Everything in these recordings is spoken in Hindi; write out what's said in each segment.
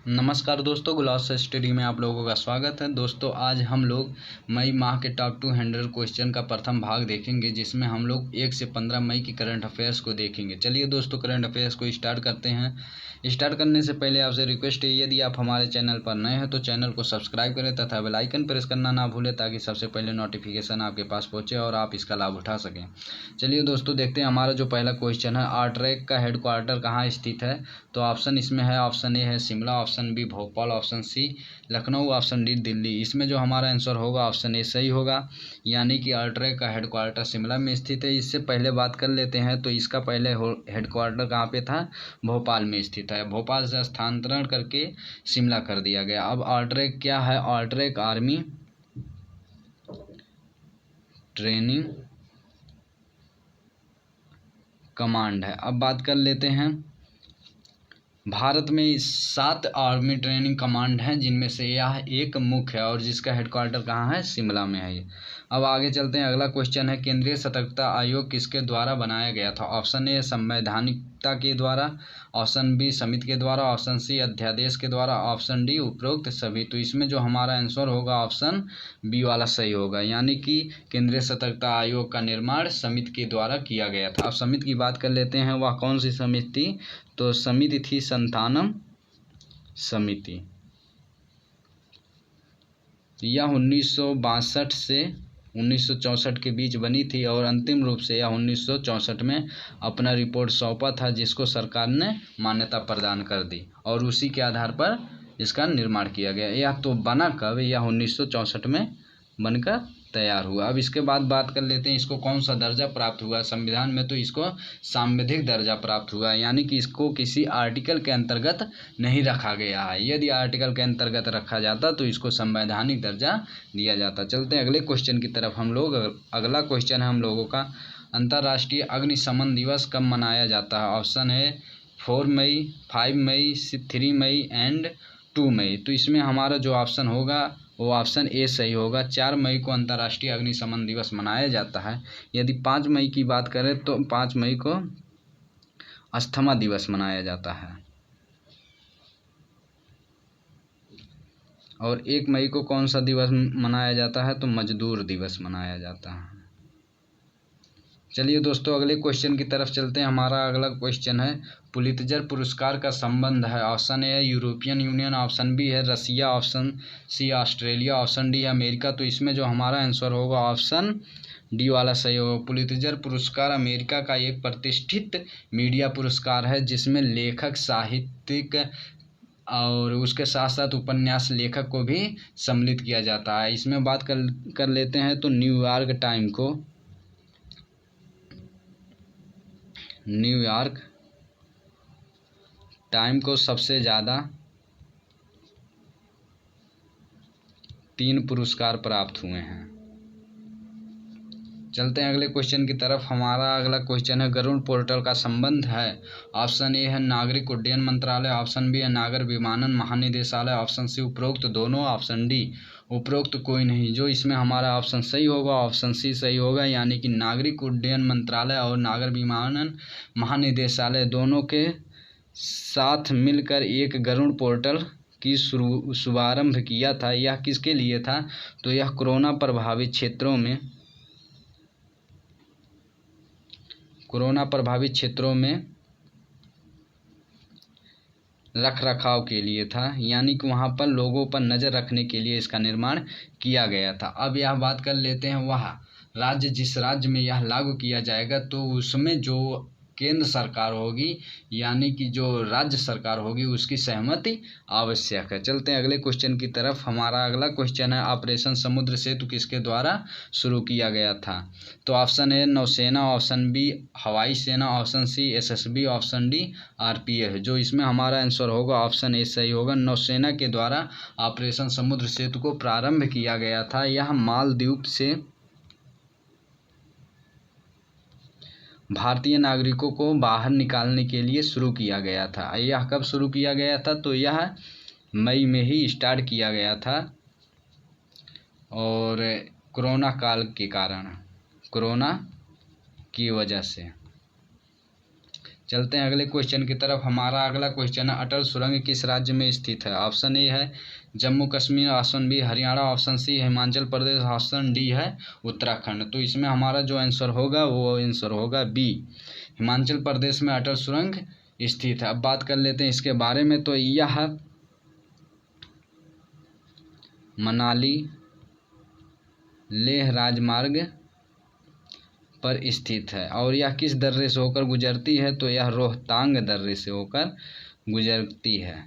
नमस्कार दोस्तों, ग्लॉस स्टडी में आप लोगों का स्वागत है। दोस्तों आज हम लोग मई माह के टॉप 200 क्वेश्चन का प्रथम भाग देखेंगे, जिसमें हम लोग 1 से 15 मई की करंट अफेयर्स को देखेंगे। चलिए दोस्तों, करंट अफेयर्स को स्टार्ट करते हैं। स्टार्ट करने से पहले आपसे रिक्वेस्ट है, यदि आप हमारे चैनल पर नए हैं तो चैनल को सब्सक्राइब करें तथा बेल आइकन प्रेस करना ना भूलें, ताकि सबसे पहले नोटिफिकेशन आपके पास पहुँचे और आप इसका लाभ उठा सकें। चलिए दोस्तों देखते हैं, हमारा जो पहला क्वेश्चन है, आरट्रैक का हेडक्वार्टर कहाँ स्थित है। तो ऑप्शन इसमें है, ऑप्शन ए है Shimla, option B Bhopal, option C Lucknow, option D Delhi. इसमें जो हमारा आंसर होगा ऑप्शन ए सही होगा, यानी कि आरट्रैक का हेडक्वार्टर शिमला में स्थित है। इससे पहले बात कर लेते हैं, तो इसका पहले हेडक्वार्टर कहाँ पे था, भोपाल में स्थित है। भोपाल से स्थानांतरण करके शिमला कर दिया गया। अब आरट्रैक क्या है, आरट्रैक आर्मी ट्रेनिंग कमांड है। अब बात कर लेते हैं, भारत में 7 आर्मी ट्रेनिंग कमांड हैं, जिनमें से यह एक मुख्य है और जिसका हेडक्वार्टर कहाँ है, शिमला में है। अब आगे चलते हैं, अगला क्वेश्चन है, केंद्रीय सतर्कता आयोग किसके द्वारा बनाया गया था। ऑप्शन ए संवैधानिकता के द्वारा, ऑप्शन बी समिति के द्वारा, ऑप्शन सी अध्यादेश के द्वारा, ऑप्शन डी उपरोक्त सभी। तो इसमें जो हमारा आंसर होगा ऑप्शन बी वाला सही होगा, यानी कि केंद्रीय सतर्कता आयोग का निर्माण समिति के द्वारा किया गया था। अब समिति की बात कर लेते हैं, वह कौन सी समिति थी। तो समिति थी संतानम समिति। यह 1962 से 1964 के बीच बनी थी और अंतिम रूप से यह 1964 में अपना रिपोर्ट सौंपा था, जिसको सरकार ने मान्यता प्रदान कर दी और उसी के आधार पर इसका निर्माण किया गया। यह तो बना कब, यह 1964 में बनकर तैयार हुआ। अब इसके बाद बात कर लेते हैं, इसको कौन सा दर्जा प्राप्त हुआ संविधान में। तो इसको सांविधिक दर्जा प्राप्त हुआ, यानी कि इसको किसी आर्टिकल के अंतर्गत नहीं रखा गया है। यदि आर्टिकल के अंतर्गत रखा जाता तो इसको संवैधानिक दर्जा दिया जाता। चलते हैं अगले क्वेश्चन की तरफ हम लोग। अगला क्वेश्चन है हम लोगों का, अंतर्राष्ट्रीय अग्निशमन दिवस कब मनाया जाता है। ऑप्शन है 4 मई, 5 मई, 3 मई एंड 2 मई। तो इसमें हमारा जो ऑप्शन होगा वो ऑप्शन ए सही होगा। 4 मई को अंतर्राष्ट्रीय अग्निशमन दिवस मनाया जाता है। यदि 5 मई की बात करें तो 5 मई को अस्थमा दिवस मनाया जाता है और 1 मई को कौन सा दिवस मनाया जाता है, तो मजदूर दिवस मनाया जाता है। चलिए दोस्तों अगले क्वेश्चन की तरफ चलते हैं। हमारा अगला क्वेश्चन है, पुलित्जर पुरस्कार का संबंध है। ऑप्शन ए है यूरोपियन यूनियन, ऑप्शन बी है Russia, option C Australia, option D है अमेरिका। तो इसमें जो हमारा आंसर होगा ऑप्शन डी वाला सही होगा। पुलित्जर पुरस्कार अमेरिका का एक प्रतिष्ठित मीडिया पुरस्कार है, जिसमें लेखक, साहित्यिक और उसके साथ साथ उपन्यास लेखक को भी सम्मिलित किया जाता है। इसमें बात कर लेते हैं, तो न्यूयॉर्क टाइम को सबसे ज़्यादा 3 पुरस्कार प्राप्त हुए हैं। चलते हैं अगले क्वेश्चन की तरफ। हमारा अगला क्वेश्चन है, गरुड़ पोर्टल का संबंध है। ऑप्शन ए है नागरिक उड्डयन मंत्रालय, ऑप्शन बी है नागर विमानन महानिदेशालय, ऑप्शन सी उपरोक्त दोनों, ऑप्शन डी उपरोक्त कोई नहीं। जो इसमें हमारा ऑप्शन सही होगा ऑप्शन सी सही होगा, यानी कि नागरिक उड्डयन मंत्रालय और नागर विमानन महानिदेशालय दोनों के साथ मिलकर एक गरुड़ पोर्टल की शुभारंभ किया था। यह किसके लिए था, तो यह कोरोना प्रभावित क्षेत्रों में रख रखाव के लिए था, यानी कि वहाँ पर लोगों पर नज़र रखने के लिए इसका निर्माण किया गया था। अब यह बात कर लेते हैं, वह राज्य जिस राज्य में यह लागू किया जाएगा, तो उसमें जो केंद्र सरकार होगी, यानी कि जो राज्य सरकार होगी, उसकी सहमति आवश्यक है। चलते हैं अगले क्वेश्चन की तरफ। हमारा अगला क्वेश्चन है, ऑपरेशन समुद्र सेतु किसके द्वारा शुरू किया गया था। तो ऑप्शन ए नौसेना, ऑप्शन बी हवाई सेना, option C SSB, option D RPF. जो इसमें हमारा आंसर होगा ऑप्शन ए सही होगा। नौसेना के द्वारा ऑपरेशन समुद्र सेतु को प्रारंभ किया गया था। यह मालदीव से भारतीय नागरिकों को बाहर निकालने के लिए शुरू किया गया था। यह कब शुरू किया गया था, तो यह मई में ही स्टार्ट किया गया था और कोरोना काल के कारण, कोरोना की वजह से। चलते हैं अगले क्वेश्चन की तरफ। हमारा अगला क्वेश्चन है अटल सुरंग किस राज्य में स्थित है। ऑप्शन ए है Jammu Kashmir, option B Haryana, option C Himachal Pradesh, option D है उत्तराखंड। तो इसमें हमारा जो आंसर होगा वो आंसर होगा बी, हिमाचल प्रदेश में अटल सुरंग स्थित है। अब बात कर लेते हैं इसके बारे में। तो यह मनाली लेह राजमार्ग पर स्थित है और यह किस दर्रे से होकर गुजरती है। तो यह रोहतांग दर्रे से होकर गुजरती है,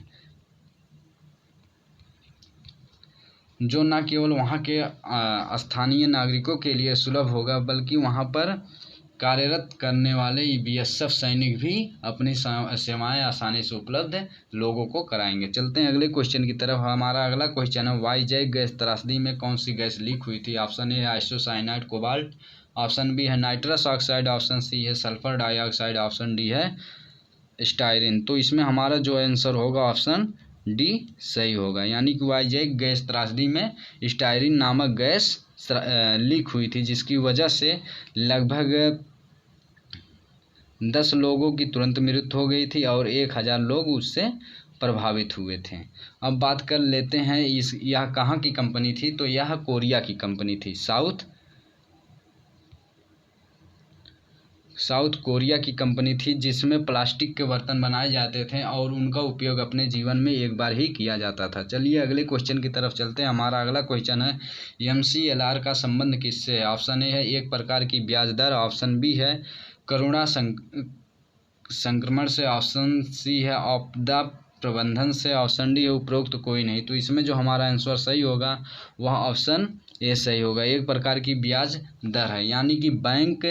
जो न केवल वहाँ के स्थानीय नागरिकों के लिए सुलभ होगा बल्कि वहाँ पर कार्यरत करने वाले बीएसएफ सैनिक भी अपनी सेवाएं आसानी से उपलब्ध लोगों को कराएंगे। चलते हैं अगले क्वेश्चन की तरफ। हमारा अगला क्वेश्चन है वाईजैक गैस त्रासदी में कौन सी गैस लीक हुई थी। ऑप्शन ए है आइसोसाइनाइड कोबाल्ट, ऑप्शन बी है नाइट्रस ऑक्साइड, ऑप्शन सी है सल्फर डाइऑक्साइड, ऑप्शन डी है स्टायरिन। तो इसमें हमारा जो आंसर होगा ऑप्शन डी सही होगा, यानी कि वाईजैक गैस त्रासदी में स्टायरिन नामक गैस लीक हुई थी, जिसकी वजह से लगभग 10 लोगों की तुरंत मृत्यु हो गई थी और 1000 लोग उससे प्रभावित हुए थे। अब बात कर लेते हैं यह कहाँ की कंपनी थी। तो यह कोरिया की कंपनी थी, साउथ कोरिया की कंपनी थी, जिसमें प्लास्टिक के बर्तन बनाए जाते थे और उनका उपयोग अपने जीवन में एक बार ही किया जाता था। चलिए अगले क्वेश्चन की तरफ चलते हैं। हमारा अगला क्वेश्चन है MCLR का संबंध किससे है। ऑप्शन ए है एक प्रकार की ब्याज दर, ऑप्शन बी है करुणा संक्रमण से, ऑप्शन सी है आपदा प्रबंधन से, ऑप्शन डी है उपरोक्त कोई नहीं। तो इसमें जो हमारा आंसर सही होगा वह ऑप्शन ए सही होगा, एक प्रकार की ब्याज दर है, यानी कि बैंक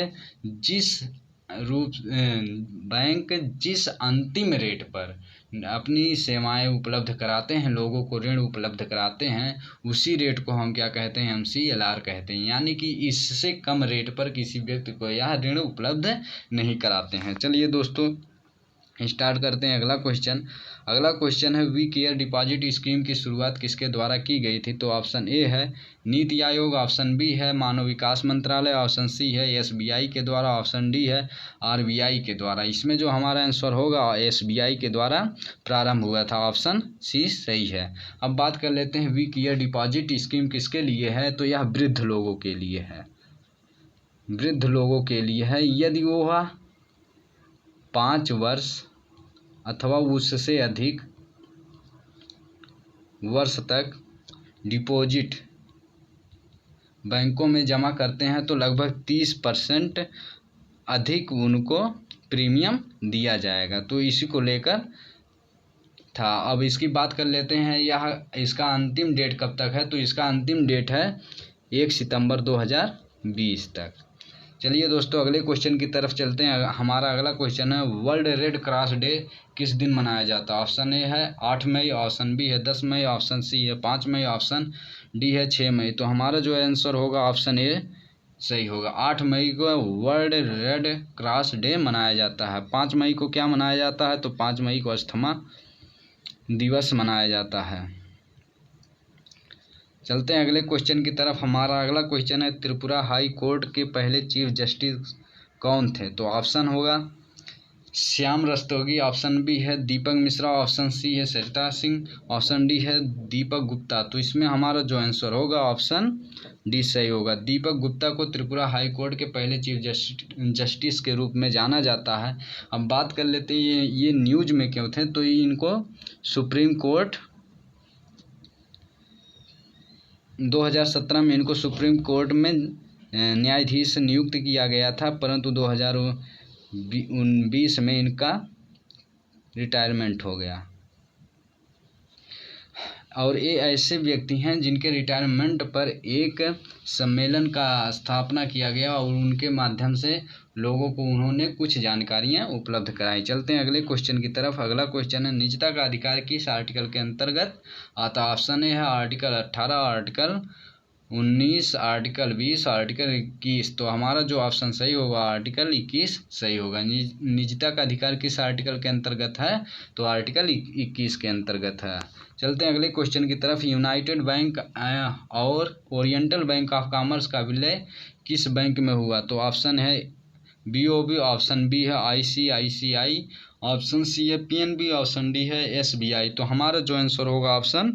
जिस अंतिम रेट पर अपनी सेवाएं उपलब्ध कराते हैं, लोगों को ऋण उपलब्ध कराते हैं, उसी रेट को हम क्या कहते हैं MCLR कहते हैं, यानी कि इससे कम रेट पर किसी व्यक्ति को यह ऋण उपलब्ध नहीं कराते हैं। चलिए दोस्तों स्टार्ट करते हैं अगला क्वेश्चन। अगला क्वेश्चन है वी केयर डिपॉजिट स्कीम की शुरुआत किसके द्वारा की गई थी। तो ऑप्शन ए है नीति आयोग, ऑप्शन बी है मानव विकास मंत्रालय, ऑप्शन सी है SBI के द्वारा, ऑप्शन डी है RBI के द्वारा। इसमें जो हमारा आंसर होगा SBI के द्वारा प्रारंभ हुआ था, ऑप्शन सी सही है। अब बात कर लेते हैं वी केयर डिपॉजिट स्कीम किसके लिए है। तो यह वृद्ध लोगों के लिए है, वृद्ध लोगों के लिए है। यदि वह 5 वर्ष अथवा उससे अधिक वर्ष तक डिपॉजिट बैंकों में जमा करते हैं तो लगभग 30% अधिक उनको प्रीमियम दिया जाएगा। तो इसी को लेकर था। अब इसकी बात कर लेते हैं, यह इसका अंतिम डेट कब तक है। तो इसका अंतिम डेट है 1 सितंबर 2020 तक। चलिए दोस्तों अगले क्वेश्चन की तरफ चलते हैं। हमारा अगला क्वेश्चन है वर्ल्ड रेड क्रॉस डे किस दिन मनाया जाता है। ऑप्शन ए है 8 मई, ऑप्शन बी है 10 मई, ऑप्शन सी है 5 मई, ऑप्शन डी है 6 मई। तो हमारा जो आंसर होगा ऑप्शन ए सही होगा, 8 मई को वर्ल्ड रेड क्रॉस डे मनाया जाता है। 5 मई को क्या मनाया जाता है। तो 5 मई को अस्थमा दिवस मनाया जाता है। चलते हैं अगले क्वेश्चन की तरफ। हमारा अगला क्वेश्चन है त्रिपुरा हाई कोर्ट के पहले चीफ जस्टिस कौन थे। तो ऑप्शन होगा श्याम रस्तोगी, ऑप्शन बी है दीपक मिश्रा, ऑप्शन सी है सरिता सिंह, ऑप्शन डी है दीपक गुप्ता। तो इसमें हमारा जो आंसर होगा ऑप्शन डी सही होगा। दीपक गुप्ता को त्रिपुरा हाई कोर्ट के पहले चीफ जस्टिस के रूप में जाना जाता है। अब बात कर लेते हैं ये न्यूज में क्यों थे। तो इनको सुप्रीम कोर्ट 2017 में इनको सुप्रीम कोर्ट में न्यायाधीश नियुक्त किया गया था, परंतु 2019 में इनका रिटायरमेंट हो गया। और ये ऐसे व्यक्ति हैं जिनके रिटायरमेंट पर एक सम्मेलन का स्थापना किया गया और उनके माध्यम से लोगों को उन्होंने कुछ जानकारियां उपलब्ध कराई। चलते हैं अगले क्वेश्चन की तरफ। अगला क्वेश्चन है निजता का अधिकार किस आर्टिकल के अंतर्गत आता। ऑप्शन ए है आर्टिकल 18, आर्टिकल 19, आर्टिकल 20, आर्टिकल 21। तो हमारा जो ऑप्शन सही होगा आर्टिकल 21 सही होगा। निजता का अधिकार किस आर्टिकल के अंतर्गत है। तो आर्टिकल 21 के अंतर्गत है। चलते हैं अगले क्वेश्चन की तरफ। यूनाइटेड बैंक और ओरिएंटल बैंक ऑफ कॉमर्स का विलय किस बैंक में हुआ। तो ऑप्शन है BOB, ऑप्शन बी है ICICI, ऑप्शन सी है PNB, ऑप्शन डी है SBI। तो हमारा जो आंसर होगा ऑप्शन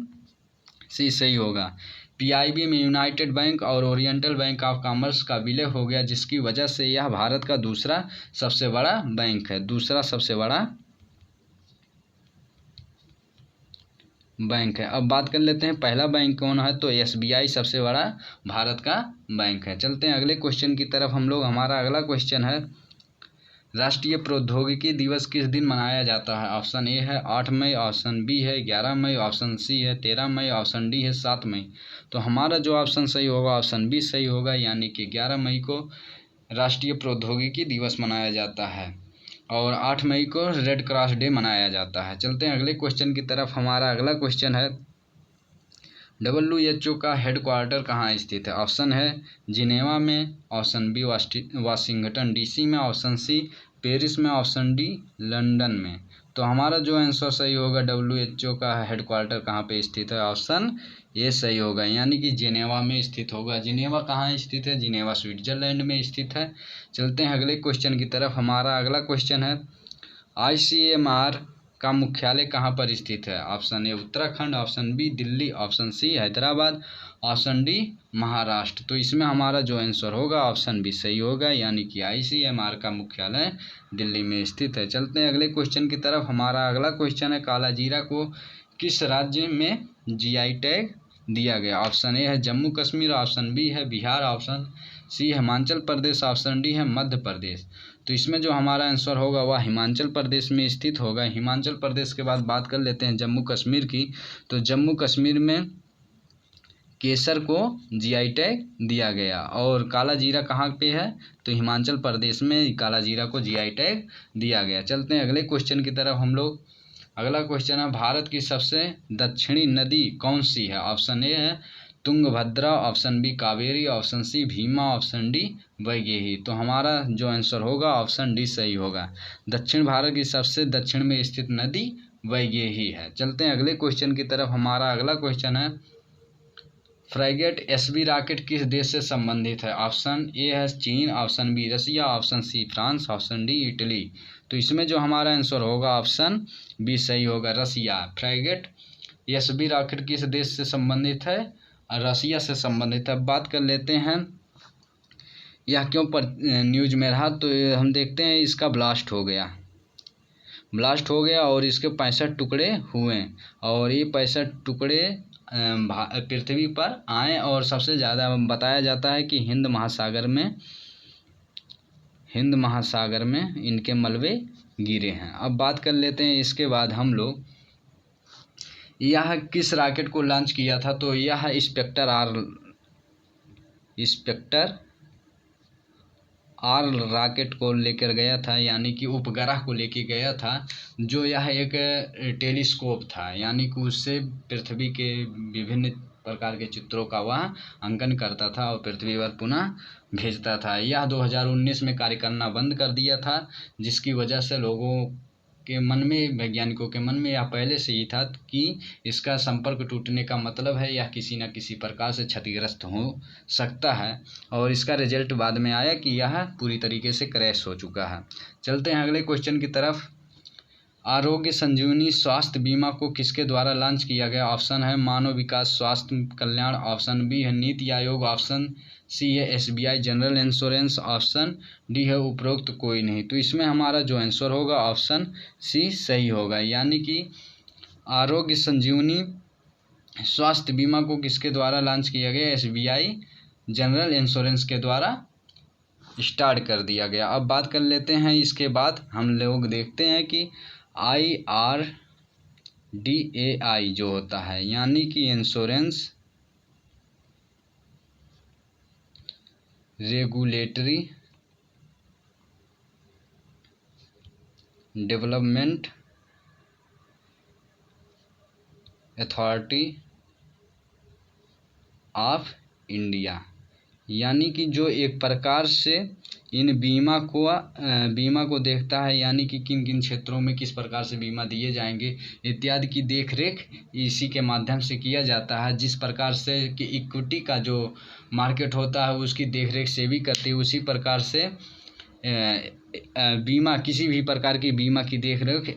सी सही होगा। PIB में यूनाइटेड बैंक और ओरिएंटल बैंक ऑफ कॉमर्स का विलय हो गया, जिसकी वजह से यह भारत का दूसरा सबसे बड़ा बैंक है, दूसरा सबसे बड़ा बैंक है। अब बात कर लेते हैं पहला बैंक कौन है, तो SBI सबसे बड़ा भारत का बैंक है। चलते हैं अगले क्वेश्चन की तरफ हम लोग। हमारा अगला क्वेश्चन है, राष्ट्रीय प्रौद्योगिकी दिवस किस दिन मनाया जाता है? ऑप्शन ए है 8 मई, ऑप्शन बी है 11 मई, ऑप्शन सी है 13 मई, ऑप्शन डी है 7 मई। तो हमारा जो ऑप्शन सही होगा ऑप्शन बी सही होगा, यानी कि 11 मई को राष्ट्रीय प्रौद्योगिकी दिवस मनाया जाता है और 8 मई को रेड क्रॉस डे मनाया जाता है। चलते हैं अगले क्वेश्चन की तरफ। हमारा अगला क्वेश्चन है, WHO का हेडक्वार्टर कहाँ स्थित है? ऑप्शन है जिनेवा में, ऑप्शन बी वाशिंगटन DC में, ऑप्शन सी पेरिस में, ऑप्शन डी लंदन में। तो हमारा जो आंसर सही होगा WHO का हेडक्वार्टर कहाँ पे स्थित है? ऑप्शन ए सही होगा, यानी कि जिनेवा में स्थित होगा। जिनेवा कहाँ स्थित है? जिनेवा स्विट्जरलैंड में स्थित है। चलते हैं अगले क्वेश्चन की तरफ। हमारा अगला क्वेश्चन है, ICMR का मुख्यालय कहाँ पर स्थित है? Option A Uttarakhand, option B Delhi, option C Hyderabad, option D Maharashtra. तो इसमें हमारा जो आंसर होगा ऑप्शन बी सही होगा, यानी कि ICMR का मुख्यालय दिल्ली में स्थित है। चलते हैं अगले क्वेश्चन की तरफ। हमारा अगला क्वेश्चन है, काला जीरा को किस राज्य में GI टैग दिया गया? ऑप्शन ए है जम्मू कश्मीर, ऑप्शन बी है Bihar, option C Himachal Pradesh, option D है मध्य प्रदेश। तो इसमें जो हमारा आंसर होगा वह हिमाचल प्रदेश में स्थित होगा। हिमाचल प्रदेश के बाद बात कर लेते हैं जम्मू कश्मीर की। तो जम्मू कश्मीर में केसर को GI टैग दिया गया और काला जीरा कहाँ पे है? तो हिमाचल प्रदेश में काला जीरा को GI टैग दिया गया। चलते हैं अगले क्वेश्चन की तरफ हम लोग। अगला क्वेश्चन है, भारत की सबसे दक्षिणी नदी कौन सी है? ऑप्शन ए है Tungabhadra, option B Kaveri, option C Bhima, option D Vaigai. तो हमारा जो आंसर होगा ऑप्शन डी सही होगा। दक्षिण भारत की सबसे दक्षिण में स्थित नदी वैगेही है। चलते हैं अगले क्वेश्चन की तरफ। हमारा अगला क्वेश्चन है, फ्रैगेट SB रॉकेट किस देश से संबंधित है? ऑप्शन ए है चीन, option B Russia, option C France, option D Italy. तो इसमें जो हमारा आंसर होगा ऑप्शन बी सही होगा, रसिया। फ्रैगेट SB रॉकेट किस देश से संबंधित है? रसिया से संबंधित है। अब बात कर लेते हैं यह क्यों पर न्यूज में रहा, तो हम देखते हैं इसका ब्लास्ट हो गया और इसके 65 टुकड़े हुए और ये 65 टुकड़े पृथ्वी पर आए और सबसे ज़्यादा बताया जाता है कि हिंद महासागर में इनके मलबे गिरे हैं। अब बात कर लेते हैं इसके बाद हम लोग, यह किस रॉकेट को लॉन्च किया था? तो यह स्पेक्टर आर रॉकेट को लेकर गया था, यानी कि उपग्रह को लेकर गया था, जो यह एक टेलीस्कोप था, यानी कि उससे पृथ्वी के विभिन्न प्रकार के चित्रों का वह अंकन करता था और पृथ्वी पर पुनः भेजता था। यह 2019 में कार्य करना बंद कर दिया था, जिसकी वजह से लोगों के मन में, वैज्ञानिकों के मन में यह पहले से ही था कि इसका संपर्क टूटने का मतलब है यह किसी न किसी प्रकार से क्षतिग्रस्त हो सकता है और इसका रिजल्ट बाद में आया कि यह पूरी तरीके से क्रैश हो चुका है। चलते हैं अगले क्वेश्चन की तरफ। आरोग्य संजीवनी स्वास्थ्य बीमा को किसके द्वारा लॉन्च किया गया? ऑप्शन है मानव विकास स्वास्थ्य कल्याण, ऑप्शन बी है नीति आयोग, ऑप्शन सी है SBI general insurance, option D है उपरोक्त कोई नहीं। तो इसमें हमारा जो आंसर होगा ऑप्शन सी सही होगा, यानी कि आरोग्य संजीवनी स्वास्थ्य बीमा को किसके द्वारा लॉन्च किया गया? SBI जनरल इंश्योरेंस के द्वारा स्टार्ट कर दिया गया। अब बात कर लेते हैं इसके बाद हम लोग देखते हैं कि IRDAI जो होता है, यानी कि insurance regulatory development authority of India, यानी कि जो एक प्रकार से इन बीमा को देखता है, यानी कि किन किन क्षेत्रों में किस प्रकार से बीमा दिए जाएंगे इत्यादि की देखरेख इसी के माध्यम से किया जाता है। जिस प्रकार से कि इक्विटी का जो मार्केट होता है उसकी देखरेख सेबी करती है, उसी प्रकार से बीमा, किसी भी प्रकार की बीमा की देखरेख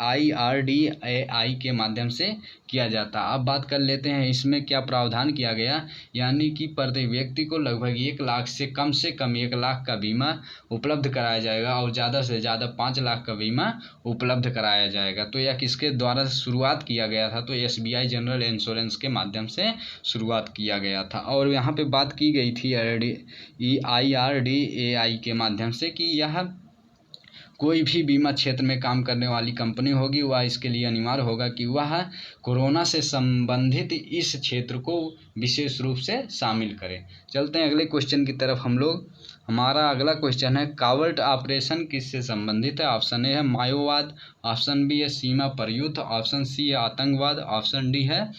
IRDAI के माध्यम से किया जाता। अब बात कर लेते हैं इसमें क्या प्रावधान किया गया, यानी कि प्रत्येक व्यक्ति को लगभग 1 लाख से कम 1 लाख का बीमा उपलब्ध कराया जाएगा और ज़्यादा से ज़्यादा 5 लाख का बीमा उपलब्ध कराया जाएगा। तो यह किसके द्वारा शुरुआत किया गया था, तो SBI जनरल इंश्योरेंस के माध्यम से शुरुआत किया गया था। और यहाँ पे बात की गई थी IRDAI के माध्यम से कि यह कोई भी बीमा क्षेत्र में काम करने वाली कंपनी होगी, वह इसके लिए अनिवार्य होगा कि वह कोरोना से संबंधित इस क्षेत्र को विशेष रूप से शामिल करे। चलते हैं अगले क्वेश्चन की तरफ हम लोग। हमारा अगला क्वेश्चन है कावर्ट ऑपरेशन किससे संबंधित है। ऑप्शन ए है माओवाद, ऑप्शन बी है सीमा पर युद्ध, ऑप्शन सी है आतंकवाद, ऑप्शन डी है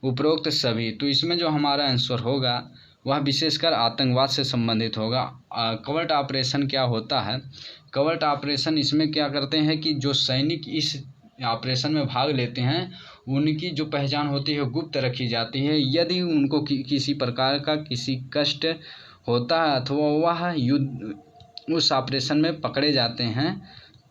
उपरोक्त सभी। तो इसमें जो हमारा आंसर होगा वह विशेषकर आतंकवाद से संबंधित होगा। कवर्ट ऑपरेशन क्या होता है, कवर्ट ऑपरेशन इसमें क्या करते हैं कि जो सैनिक इस ऑपरेशन में भाग लेते हैं उनकी जो पहचान होती है गुप्त रखी जाती है। यदि उनको किसी प्रकार का किसी कष्ट होता है अथवा वह युद्ध उस ऑपरेशन में पकड़े जाते हैं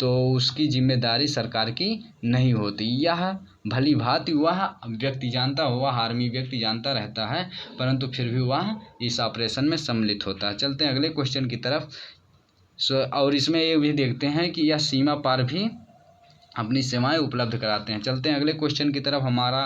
तो उसकी जिम्मेदारी सरकार की नहीं होती। यह भली भांति वह व्यक्ति जानता, वह आर्मी व्यक्ति जानता रहता है, परंतु फिर भी वह इस ऑपरेशन में सम्मिलित होता है। चलते हैं अगले क्वेश्चन की तरफ। और इसमें ये भी देखते हैं कि यह सीमा पार भी अपनी सेवाएं उपलब्ध कराते हैं। चलते हैं अगले क्वेश्चन की तरफ। हमारा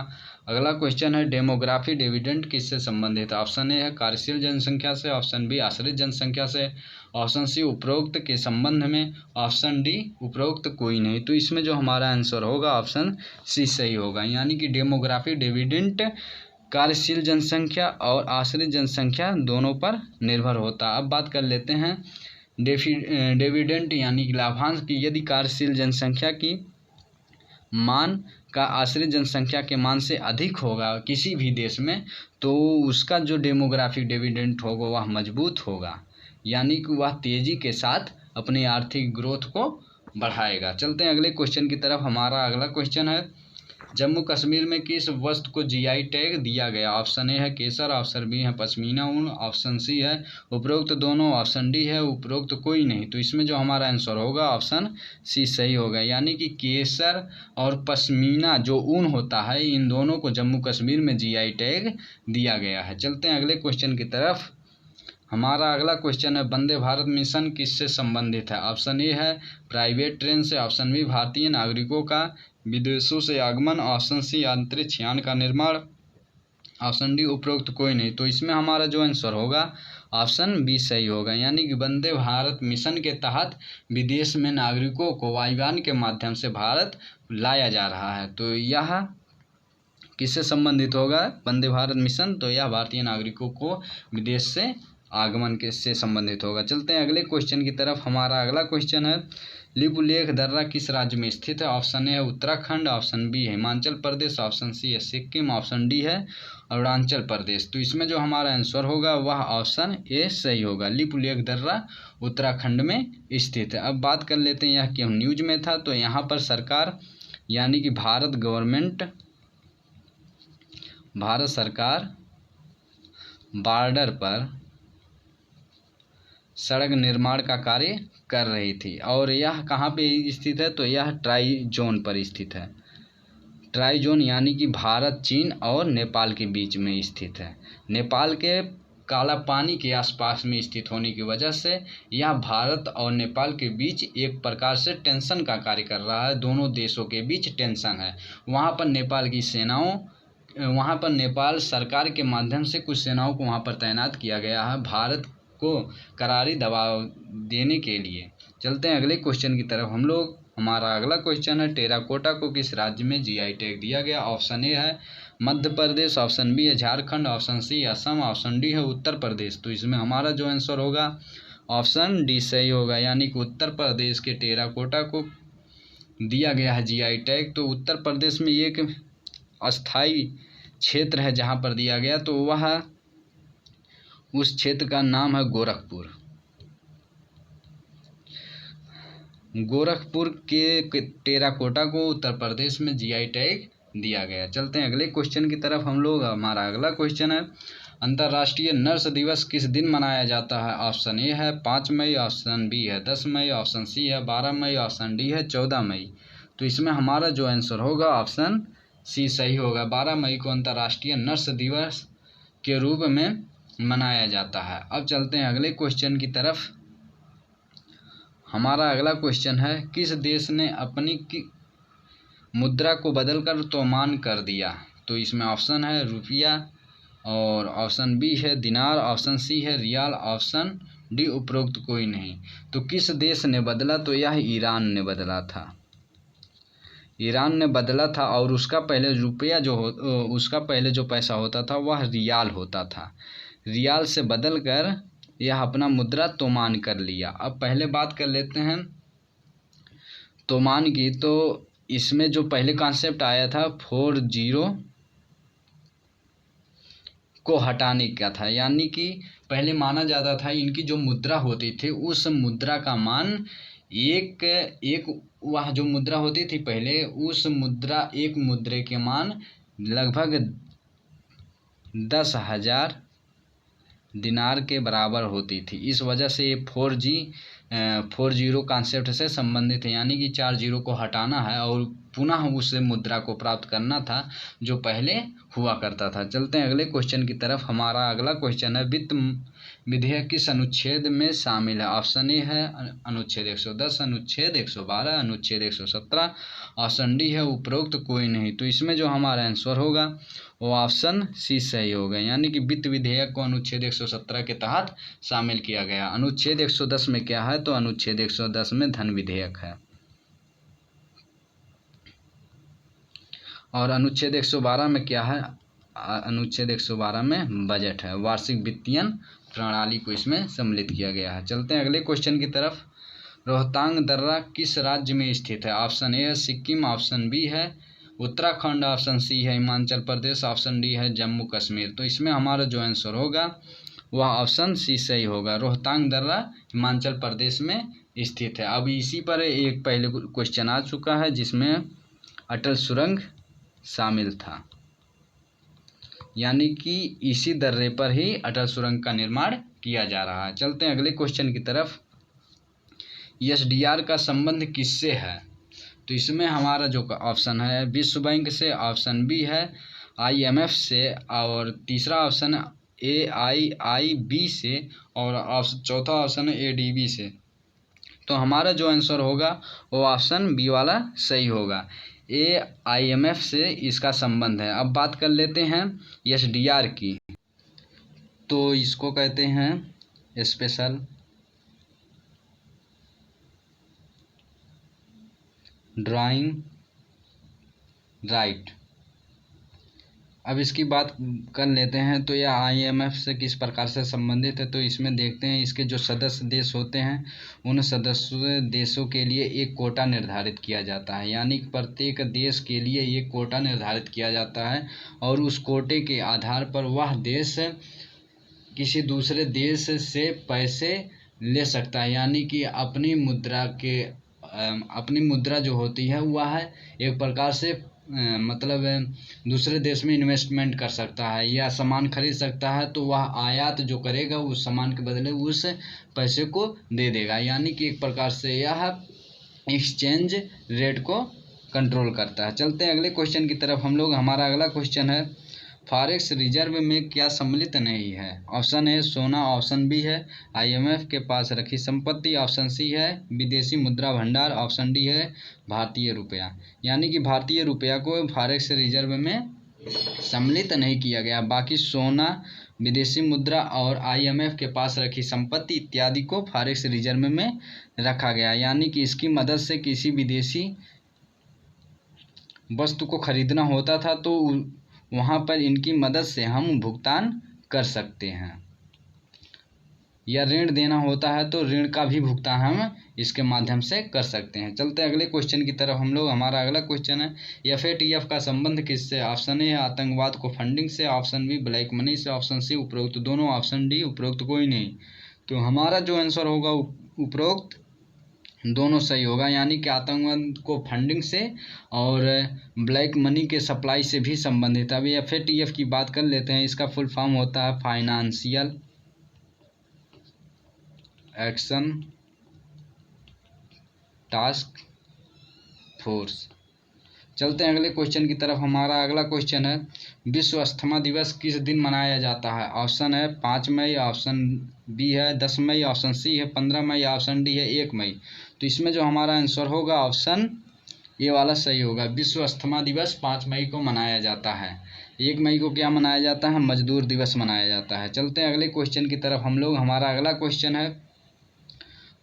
अगला क्वेश्चन है डेमोग्राफी डिविडेंड किससे संबंधित है। ऑप्शन ए है कार्यशील जनसंख्या से, ऑप्शन बी आश्रित जनसंख्या से, ऑप्शन सी उपरोक्त के संबंध में, ऑप्शन डी उपरोक्त कोई नहीं। तो इसमें जो हमारा आंसर होगा ऑप्शन सी सही होगा, यानी कि डेमोग्राफी डिविडेंड कार्यशील जनसंख्या और आश्रित जनसंख्या दोनों पर निर्भर होता है। अब बात कर लेते हैं डिविडेंड यानी कि लाभांश की। यदि कार्यशील जनसंख्या की मान का आश्रित जनसंख्या के मान से अधिक होगा किसी भी देश में, तो उसका जो डेमोग्राफिक डिविडेंड होगा वह मजबूत होगा, यानी कि वह तेजी के साथ अपनी आर्थिक ग्रोथ को बढ़ाएगा। चलते हैं अगले क्वेश्चन की तरफ। हमारा अगला क्वेश्चन है जम्मू कश्मीर में किस वस्तु को GI टैग दिया गया। ऑप्शन ए है केसर, ऑप्शन बी है पश्मीना ऊन, ऑप्शन सी है उपरोक्त दोनों, ऑप्शन डी है उपरोक्त कोई नहीं। तो इसमें जो हमारा आंसर होगा ऑप्शन सी सही होगा, यानी कि केसर और पश्मीना जो ऊन होता है इन दोनों को जम्मू कश्मीर में GI टैग दिया गया है। चलते हैं अगले क्वेश्चन की तरफ। हमारा अगला क्वेश्चन है वंदे भारत मिशन किससे संबंधित है। ऑप्शन ए है प्राइवेट ट्रेन से, ऑप्शन बी भारतीय नागरिकों का विदेशों से आगमन, ऑप्शन सी अंतरिक्ष यान का निर्माण, ऑप्शन डी उपरोक्त कोई नहीं। तो इसमें हमारा जो आंसर होगा ऑप्शन बी सही होगा, यानी कि वंदे भारत मिशन के तहत विदेश में नागरिकों को वायुयान के माध्यम से भारत लाया जा रहा है। तो यह किससे संबंधित होगा वंदे भारत मिशन, तो यह भारतीय नागरिकों को विदेश से आगमन के से संबंधित होगा। चलते हैं अगले क्वेश्चन की तरफ। हमारा अगला क्वेश्चन है लिपुलेख दर्रा किस राज्य में स्थित है। ऑप्शन ए है उत्तराखंड, ऑप्शन बी है हिमाचल प्रदेश, ऑप्शन सी है सिक्किम, ऑप्शन डी है अरुणाचल प्रदेश। तो इसमें जो हमारा आंसर होगा वह ऑप्शन ए सही होगा, लिपुलेख दर्रा उत्तराखंड में स्थित है। अब बात कर लेते हैं यह क्यों न्यूज में था। तो यहाँ पर सरकार यानी कि भारत सरकार बॉर्डर पर सड़क निर्माण का कार्य कर रही थी। और यह कहाँ पे स्थित है, तो यह ट्राई जोन पर स्थित है। ट्राई जोन यानी कि भारत, चीन और नेपाल के बीच में स्थित है। नेपाल के काला पानी के आसपास में स्थित होने की वजह से यह भारत और नेपाल के बीच एक प्रकार से टेंशन का कार्य कर रहा है। दोनों देशों के बीच टेंशन है। वहाँ पर नेपाल सरकार के माध्यम से कुछ सेनाओं को वहाँ पर तैनात किया गया है भारत को करारी दबाव देने के लिए। चलते हैं अगले क्वेश्चन की तरफ हम लोग। हमारा अगला क्वेश्चन है टेराकोटा को किस राज्य में GI टैग दिया गया। ऑप्शन ए है मध्य प्रदेश, ऑप्शन बी है Jharkhand, option C Assam, option D है उत्तर प्रदेश। तो इसमें हमारा जो आंसर होगा ऑप्शन डी सही होगा, यानी कि उत्तर प्रदेश के टेराकोटा को दिया गया है GI टैग। तो उत्तर प्रदेश में एक अस्थाई क्षेत्र है जहाँ पर दिया गया, तो वह उस क्षेत्र का नाम है गोरखपुर। गोरखपुर के टेराकोटा को उत्तर प्रदेश में GI टैग दिया गया। चलते हैं अगले क्वेश्चन की तरफ हम लोग। हमारा अगला क्वेश्चन है अंतर्राष्ट्रीय नर्स दिवस किस दिन मनाया जाता है? ऑप्शन ए है 5 मई, ऑप्शन बी है 10 मई, ऑप्शन सी है 12 मई, ऑप्शन डी है 14 मई। तो इसमें हमारा जो आंसर होगा ऑप्शन सी सही होगा। 12 मई को अंतर्राष्ट्रीय नर्स दिवस के रूप में मनाया जाता है। अब चलते हैं अगले क्वेश्चन की तरफ। हमारा अगला क्वेश्चन है, किस देश ने अपनी मुद्रा को बदलकर तोमान कर दिया? तो इसमें ऑप्शन है रुपया, और ऑप्शन बी है दिनार, ऑप्शन सी है रियाल, ऑप्शन डी उपरोक्त कोई नहीं। तो किस देश ने बदला? तो यह ईरान ने बदला था। ईरान ने बदला था और उसका पहले रुपया उसका पहले जो पैसा होता था वह रियाल होता था। रियाल से बदलकर यह अपना मुद्रा तोमान कर लिया। अब पहले बात कर लेते हैं तोमान की। तो इसमें जो पहले कॉन्सेप्ट आया था 40 को हटाने का था, यानी कि पहले माना जाता था इनकी जो मुद्रा होती थी उस मुद्रा का मान एक वह जो मुद्रा होती थी पहले, उस एक मुद्रे के मान लगभग 10,000 दिनार के बराबर होती थी। इस वजह से ये 40 कॉन्सेप्ट से संबंधित है, यानी कि 4 जीरो को हटाना है और पुनः उस मुद्रा को प्राप्त करना था जो पहले हुआ करता था। चलते हैं अगले क्वेश्चन की तरफ। हमारा अगला क्वेश्चन है, वित्त विधेयक किस अनुच्छेद में शामिल है? ऑप्शन ए है अनुच्छेद 110, अनुच्छेद 112, अनुच्छेद 117, ऑप्शन डी है उपरोक्त कोई नहीं। तो इसमें जो हमारा आंसर होगा वो ऑप्शन सी सही होगा, यानी कि वित्त विधेयक को अनुच्छेद 117 के तहत शामिल किया गया। अनुच्छेद 110 में क्या है? तो अनुच्छेद 110 में धन विधेयक है, और अनुच्छेद 112 में क्या है? अनुच्छेद 112 में बजट है, वार्षिक वित्तीय प्रणाली को इसमें सम्मिलित किया गया है। चलते हैं अगले क्वेश्चन की तरफ। रोहतांग दर्रा किस राज्य में स्थित है? ऑप्शन ए है सिक्किम, ऑप्शन बी है उत्तराखंड, ऑप्शन सी है हिमाचल प्रदेश, ऑप्शन डी है जम्मू कश्मीर। तो इसमें हमारा जो आंसर होगा वह ऑप्शन सी सही होगा। रोहतांग दर्रा हिमाचल प्रदेश में स्थित है। अब इसी पर एक पहले क्वेश्चन आ चुका है जिसमें अटल सुरंग शामिल था, यानी कि इसी दर्रे पर ही अटल सुरंग का निर्माण किया जा रहा है। चलते हैं अगले क्वेश्चन की तरफ। एसडीआर का संबंध किससे है? तो इसमें हमारा जो ऑप्शन है विश्व बैंक से, ऑप्शन बी है IMF से, और तीसरा ऑप्शन AIIB से, और चौथा ऑप्शन है ADB से। तो हमारा जो आंसर होगा वो ऑप्शन बी वाला सही होगा, IMF से इसका संबंध है। अब बात कर लेते हैं एसडीआर की। तो इसको कहते हैं स्पेशल ड्राइंग राइट। अब इसकी बात कर लेते हैं। तो यह IMF से किस प्रकार से संबंधित है? तो इसमें देखते हैं इसके जो सदस्य देश होते हैं उन सदस्य देशों के लिए एक कोटा निर्धारित किया जाता है, यानी प्रत्येक देश के लिए एक कोटा निर्धारित किया जाता है और उस कोटे के आधार पर वह देश किसी दूसरे देश से पैसे ले सकता है, यानी कि अपनी मुद्रा जो होती है वह एक प्रकार से मतलब दूसरे देश में इन्वेस्टमेंट कर सकता है या सामान खरीद सकता है। तो वह आयात जो करेगा उस सामान के बदले उस पैसे को दे देगा, यानी कि एक प्रकार से यह एक्सचेंज रेट को कंट्रोल करता है। चलते हैं अगले क्वेश्चन की तरफ हम लोग। हमारा अगला क्वेश्चन है, फॉरेक्स रिजर्व में क्या सम्मिलित नहीं है? ऑप्शन ए सोना, ऑप्शन बी है IMF के पास रखी संपत्ति, ऑप्शन सी है विदेशी मुद्रा भंडार, ऑप्शन डी है भारतीय रुपया। यानी कि भारतीय रुपया को फॉरेक्स रिजर्व में सम्मिलित नहीं किया गया। बाकी सोना, विदेशी मुद्रा और IMF के पास रखी संपत्ति इत्यादि को फॉरेक्स रिजर्व में रखा गया, यानी कि इसकी मदद से किसी विदेशी वस्तु को खरीदना होता था तो वहाँ पर इनकी मदद से हम भुगतान कर सकते हैं, या ऋण देना होता है तो ऋण का भी भुगतान हम इसके माध्यम से कर सकते हैं। चलते हैं अगले क्वेश्चन की तरफ हम लोग। हमारा अगला क्वेश्चन है, FATF का संबंध किससे? ऑप्शन ए है आतंकवाद को फंडिंग से, ऑप्शन बी ब्लैक मनी से, ऑप्शन सी उपरोक्त दोनों, ऑप्शन डी उपरोक्त कोई नहीं। तो हमारा जो आंसर होगा उपरोक्त दोनों सही होगा, यानी कि आतंकवाद को फंडिंग से और ब्लैक मनी के सप्लाई से भी संबंधित है। अभी FATF की बात कर लेते हैं। इसका फुल फॉर्म होता है फाइनेंशियल एक्शन टास्क फोर्स। चलते हैं अगले क्वेश्चन की तरफ। हमारा अगला क्वेश्चन है, विश्व अस्थमा दिवस किस दिन मनाया जाता है? ऑप्शन है 5 मई, ऑप्शन बी है 10 मई, ऑप्शन सी है 15 मई, ऑप्शन डी है 1 मई। तो इसमें जो हमारा आंसर होगा ऑप्शन ये वाला सही होगा। विश्व अस्थमा दिवस 5 मई को मनाया जाता है। 1 मई को क्या मनाया जाता है? मजदूर दिवस मनाया जाता है। चलते हैं अगले क्वेश्चन की तरफ हम लोग। हमारा अगला क्वेश्चन है,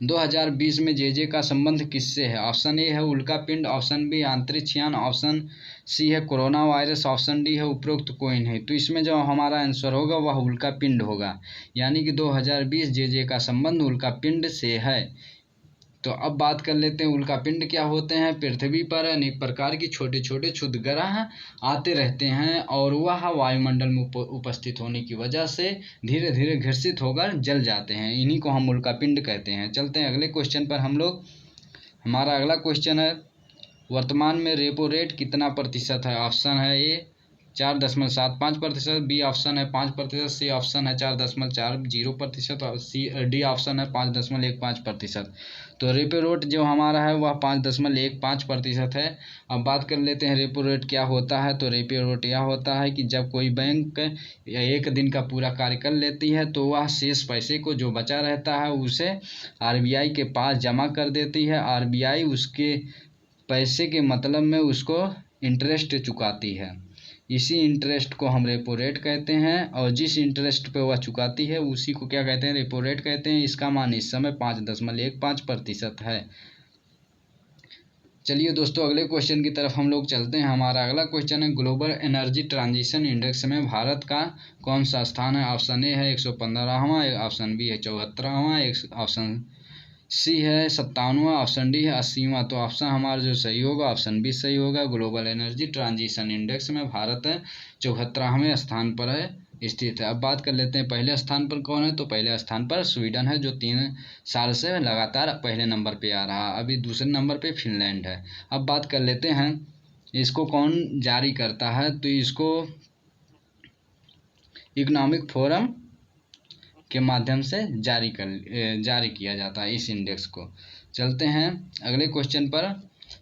2020 में जे का संबंध किससे है? ऑप्शन ए है उल्का पिंड, ऑप्शन बी अंतरिक्ष यान, ऑप्शन सी है कोरोना वायरस, ऑप्शन डी है उपरोक्त कोई नहीं। तो इसमें जो हमारा आंसर होगा वह उल्का पिंड होगा, यानी कि 2020 जे का संबंध उल्का पिंड से है। तो अब बात कर लेते हैं उल्का पिंड क्या होते हैं। पृथ्वी पर अनेक प्रकार की छोटे छोटे क्षुद्र ग्रह आते रहते हैं और वह वायुमंडल में उपस्थित होने की वजह से धीरे धीरे घर्षित होकर जल जाते हैं। इन्हीं को हम उल्का पिंड कहते हैं। चलते हैं अगले क्वेश्चन पर हम लोग। हमारा अगला क्वेश्चन है, वर्तमान में रेपो रेट कितना प्रतिशत है? ऑप्शन है ए 4.75%, बी ऑप्शन है 5%, सी ऑप्शन है 4.40% और डी ऑप्शन है 5.15%। तो रेपो रेट जो हमारा है वह 5.15% है। अब बात कर लेते हैं रेपो रेट क्या होता है। तो रेपो रेट यह होता है कि जब कोई बैंक 1 दिन का पूरा कार्य कर लेती है तो वह शेष पैसे को जो बचा रहता है उसे RBI के पास जमा कर देती है। RBI उसके पैसे के मतलब में उसको इंटरेस्ट चुकाती है। इसी इंटरेस्ट को हम रेपो रेट कहते हैं और जिस इंटरेस्ट पे वह चुकाती है उसी को क्या कहते हैं? रेपो रेट कहते हैं। इसका मान इस समय 5.15% है। चलिए दोस्तों अगले क्वेश्चन की तरफ हम लोग चलते हैं। हमारा अगला क्वेश्चन है, ग्लोबल एनर्जी ट्रांजिशन इंडेक्स में भारत का कौन सा स्थान है? ऑप्शन ए है 115वां, ऑप्शन बी है 74वां, ऑप्शन सी है 57वां, ऑप्शन डी है 80वां। तो ऑप्शन हमारा जो सही होगा ऑप्शन बी सही होगा। ग्लोबल एनर्जी ट्रांजिशन इंडेक्स में भारत 74वें स्थान पर है स्थित है। अब बात कर लेते हैं पहले स्थान पर कौन है। तो पहले स्थान पर स्वीडन है जो 3 साल से लगातार पहले नंबर पे आ रहा। अभी दूसरे नंबर पे फिनलैंड है। अब बात कर लेते हैं इसको कौन जारी करता है। तो इसको इकोनॉमिक फोरम के माध्यम से जारी किया जाता है इस इंडेक्स को। चलते हैं अगले क्वेश्चन पर।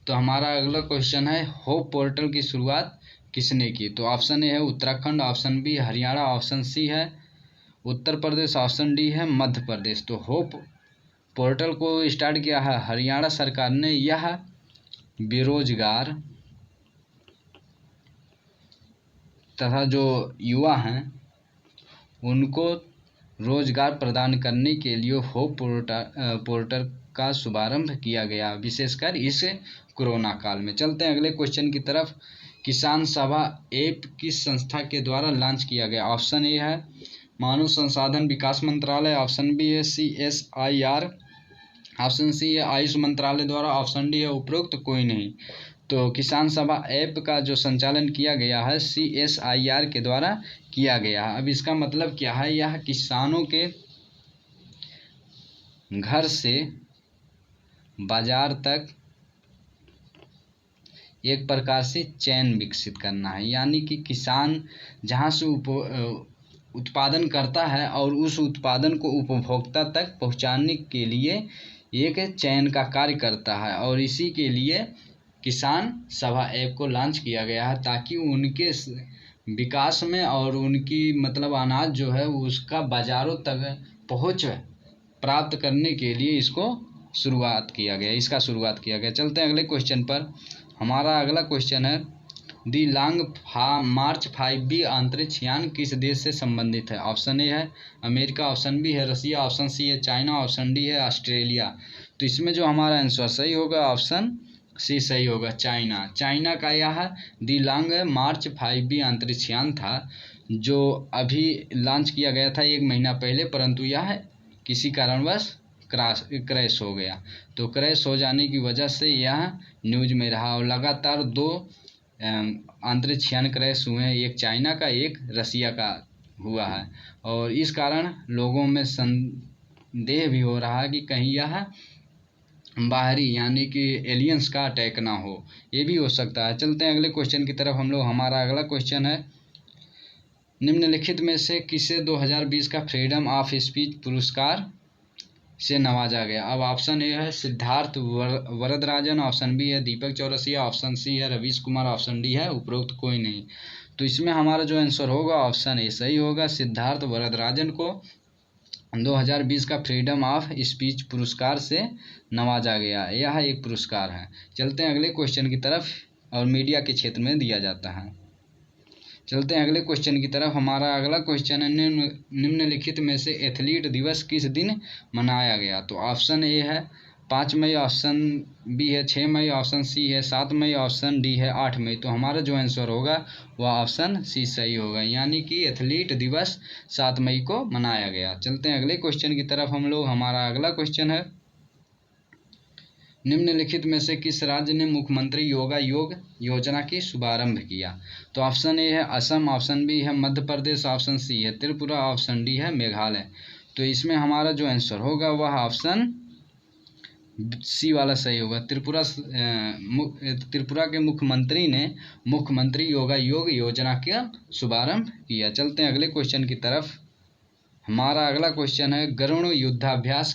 तो हमारा अगला क्वेश्चन है, होप पोर्टल की शुरुआत किसने की? तो ऑप्शन ए है Uttarakhand, option B Haryana, option C है उत्तर प्रदेश, ऑप्शन डी है मध्य प्रदेश। तो होप पोर्टल को स्टार्ट किया है हरियाणा सरकार ने। यह बेरोजगार तथा जो युवा हैं उनको रोजगार प्रदान करने के लिए होप पोर्टल का शुभारंभ किया गया, विशेषकर इस कोरोना काल में। चलते हैं अगले क्वेश्चन की तरफ। किसान सभा ऐप किस संस्था के द्वारा लॉन्च किया गया? ऑप्शन ए है मानव संसाधन विकास मंत्रालय, ऑप्शन बी है CSIR, ऑप्शन सी है आयुष मंत्रालय द्वारा, ऑप्शन डी है उपरोक्त कोई नहीं। तो किसान सभा ऐप का जो संचालन किया गया है CSIR के द्वारा किया गया है। अब इसका मतलब क्या है? यह किसानों के घर से बाजार तक एक प्रकार से चैन विकसित करना है, यानी कि किसान जहाँ से उत्पादन करता है और उस उत्पादन को उपभोक्ता तक पहुँचाने के लिए एक चैन का कार्य करता है। और इसी के लिए किसान सभा ऐप को लॉन्च किया गया है ताकि उनके विकास में और उनकी मतलब अनाज जो है उसका बाज़ारों तक पहुँच प्राप्त करने के लिए इसका शुरुआत किया गया। चलते हैं अगले क्वेश्चन पर। हमारा अगला क्वेश्चन है, दी लॉन्ग मार्च 5B अंतरिक्ष यान किस देश से संबंधित है? ऑप्शन ए है अमेरिका, ऑप्शन बी है रसिया, ऑप्शन सी है चाइना, ऑप्शन डी है ऑस्ट्रेलिया। तो इसमें जो हमारा आंसर सही होगा ऑप्शन सी सही होगा, चाइना का यह दी लॉन्ग मार्च 5B अंतरिक्ष यान था जो अभी लॉन्च किया गया था 1 महीना पहले, परंतु यह किसी कारणवश क्रैश हो गया। तो क्रैश हो जाने की वजह से यह न्यूज में रहा और लगातार 2 अंतरिक्ष यान क्रैश हुए हैं, एक चाइना का एक रसिया का हुआ है। और इस कारण लोगों में संदेह भी हो रहा है कि कहीं यह बाहरी यानी कि एलियंस का अटैक ना हो, ये भी हो सकता है। चलते हैं अगले क्वेश्चन की तरफ हम लोग। हमारा अगला क्वेश्चन है, निम्नलिखित में से किसे 2020 का फ्रीडम ऑफ स्पीच पुरस्कार से नवाजा गया? अब ऑप्शन ए है सिद्धार्थ वरदराजन, ऑप्शन बी है दीपक चौरसिया, ऑप्शन सी है रवीश कुमार, ऑप्शन डी है उपरोक्त कोई नहीं। तो इसमें हमारा जो आंसर होगा ऑप्शन ए सही होगा। सिद्धार्थ वरदराजन को 2020 का फ्रीडम ऑफ स्पीच पुरस्कार से नवाजा गया, यह एक पुरस्कार है। चलते हैं अगले क्वेश्चन की तरफ, और मीडिया के क्षेत्र में दिया जाता है। चलते हैं अगले क्वेश्चन की तरफ। हमारा अगला क्वेश्चन है, निम्नलिखित में से एथलीट दिवस किस दिन मनाया गया? तो ऑप्शन ए है 5 मई, ऑप्शन बी है 6 मई, ऑप्शन सी है 7 मई, ऑप्शन डी है 8 मई। तो हमारा जो आंसर होगा वह ऑप्शन सी सही होगा, यानी कि एथलीट दिवस 7 मई को मनाया गया। चलते हैं अगले क्वेश्चन की तरफ हम लोग। हमारा अगला क्वेश्चन है, निम्नलिखित में से किस राज्य ने मुख्यमंत्री योगा योग योजना की शुभारंभ किया? तो ऑप्शन ए है असम, ऑप्शन बी है मध्य प्रदेश, ऑप्शन सी है त्रिपुरा, ऑप्शन डी है मेघालय। तो इसमें हमारा जो आंसर होगा वह ऑप्शन सी वाला सही होगा। त्रिपुरा के मुख्यमंत्री ने मुख्यमंत्री योगा योग योजना का शुभारंभ किया। चलते हैं अगले क्वेश्चन की तरफ। हमारा अगला क्वेश्चन है, गरुड़ युद्धाभ्यास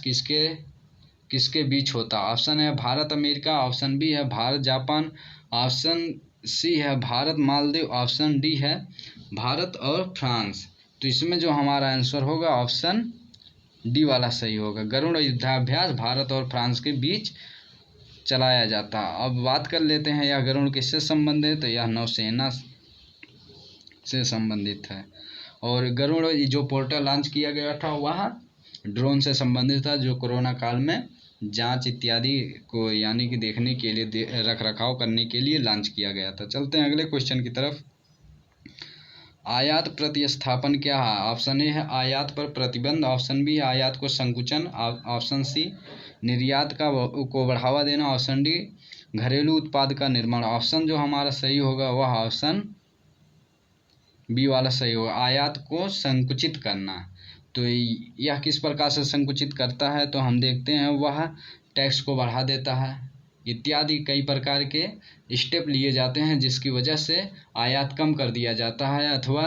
किसके बीच होता? ऑप्शन है भारत अमेरिका, ऑप्शन बी है भारत जापान, ऑप्शन सी है भारत मालदीव, ऑप्शन डी है भारत और फ्रांस। तो इसमें जो हमारा आंसर होगा ऑप्शन डी वाला सही होगा। गरुड़ युद्धाभ्यास भारत और फ्रांस के बीच चलाया जाता। अब बात कर लेते हैं यह गरुड़ किससे संबंधित है? यह नौसेना से संबंधित है। और गरुड़ जो पोर्टल लॉन्च किया गया था वह ड्रोन से संबंधित था, जो कोरोना काल में जांच इत्यादि को यानी कि देखने के लिए रख रखाव करने के लिए लॉन्च किया गया था। चलते हैं अगले क्वेश्चन की तरफ। आयात प्रतिस्थापन क्या है? ऑप्शन ए है आयात पर प्रतिबंध, ऑप्शन बी है आयात को संकुचन, ऑप्शन सी निर्यात को बढ़ावा देना, ऑप्शन डी घरेलू उत्पाद का निर्माण। ऑप्शन जो हमारा सही होगा वह ऑप्शन बी वाला सही होगा, आयात को संकुचित करना। तो यह किस प्रकार से संकुचित करता है? तो हम देखते हैं वह टैक्स को बढ़ा देता है, इत्यादि कई प्रकार के स्टेप लिए जाते हैं जिसकी वजह से आयात कम कर दिया जाता है। अथवा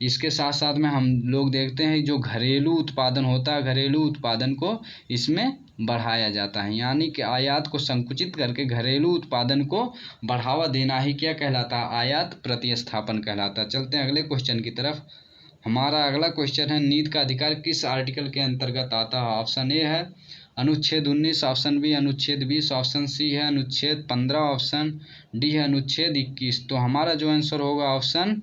इसके साथ साथ में हम लोग देखते हैं जो घरेलू उत्पादन होता है, घरेलू उत्पादन को इसमें बढ़ाया जाता है, यानी कि आयात को संकुचित करके घरेलू उत्पादन को बढ़ावा देना ही क्या कहलाता है? आयात प्रतिस्थापन कहलाता है। चलते हैं अगले क्वेश्चन की तरफ। हमारा अगला क्वेश्चन है, नीति का अधिकार किस आर्टिकल के अंतर्गत आता है? ऑप्शन ए है अनुच्छेद 19, ऑप्शन बी अनुच्छेद 20, ऑप्शन सी है अनुच्छेद 15, ऑप्शन डी है अनुच्छेद 21। तो हमारा जो आंसर होगा ऑप्शन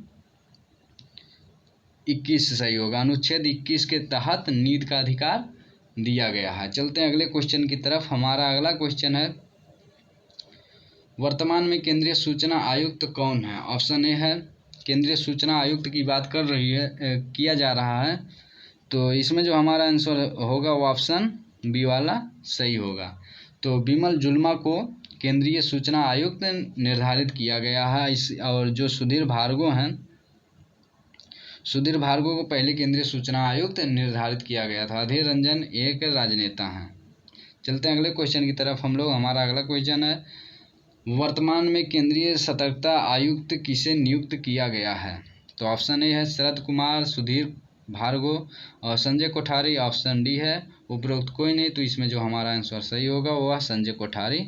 21 सही होगा। अनुच्छेद 21 के तहत नीति का अधिकार दिया गया है। चलते हैं अगले क्वेश्चन की तरफ। हमारा अगला क्वेश्चन है, वर्तमान में केंद्रीय सूचना आयुक्त कौन है? ऑप्शन ए है केंद्रीय सूचना आयुक्त की बात किया जा रहा है। तो इसमें जो हमारा आंसर होगा वो ऑप्शन बी वाला सही होगा। तो बिमल जुल्मा को केंद्रीय सूचना आयुक्त निर्धारित किया गया है। और जो सुधीर भार्गव हैं, सुधीर भार्गव को पहले केंद्रीय सूचना आयुक्त निर्धारित किया गया था। अधीर रंजन एक राजनेता हैं। चलते हैं अगले क्वेश्चन की तरफ हम लोग। हमारा अगला क्वेश्चन है, वर्तमान में केंद्रीय सतर्कता आयुक्त किसे नियुक्त किया गया है? तो ऑप्शन ए है शरद कुमार, सुधीर भार्गव और संजय कोठारी, ऑप्शन डी है उपरोक्त कोई नहीं। तो इसमें जो हमारा आंसर सही होगा वह संजय कोठारी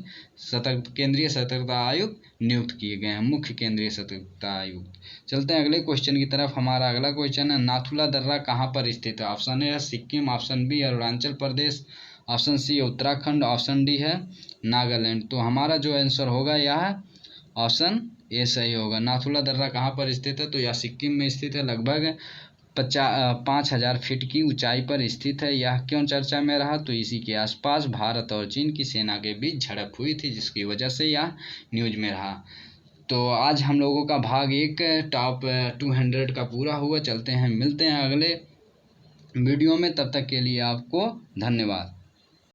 केंद्रीय सतर्कता आयुक्त नियुक्त किए गए हैं, मुख्य केंद्रीय सतर्कता आयुक्त। चलते हैं अगले क्वेश्चन की तरफ। हमारा अगला क्वेश्चन है, नाथुला दर्रा कहाँ पर स्थित है? ऑप्शन ए है सिक्किम, ऑप्शन बी है अरुणाचल प्रदेश, ऑप्शन सी है उत्तराखंड, ऑप्शन डी है नागालैंड। तो हमारा जो आंसर होगा यह ऑप्शन ए सही होगा। नाथुला दर्रा कहाँ पर स्थित है? तो यह सिक्किम में स्थित है, लगभग 5,000 फीट की ऊंचाई पर स्थित है। यह क्यों चर्चा में रहा? तो इसी के आसपास भारत और चीन की सेना के बीच झड़प हुई थी, जिसकी वजह से यह न्यूज में रहा। तो आज हम लोगों का भाग 1 टॉप 200 का पूरा हुआ। चलते हैं, मिलते हैं अगले वीडियो में, तब तक के लिए आपको धन्यवाद।